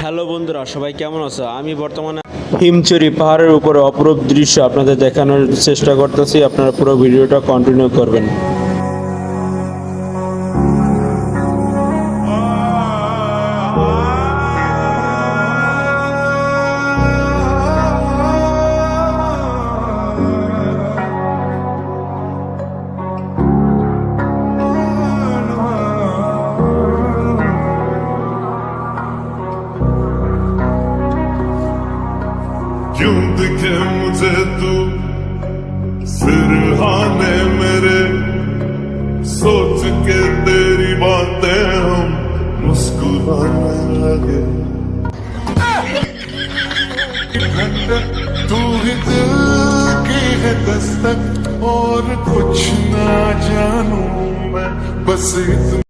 Hello বন্ধুরা, সবাই কেমন আছো? আমি বর্তমানে হিমচুরি পাহাড়ের উপরে অপরূপ দৃশ্য আপনাদের দেখানোর চেষ্টা করতেছি। আপনারা পুরো ভিডিওটা কন্টিনিউ করবেন। क्यों दिखे मुझे तू सिरहाने मेरे, सोच के तेरी बातें हम मुस्कुराने लगे। तू ही दिल की है दस्तक और कुछ ना जानू मैं, बस इतना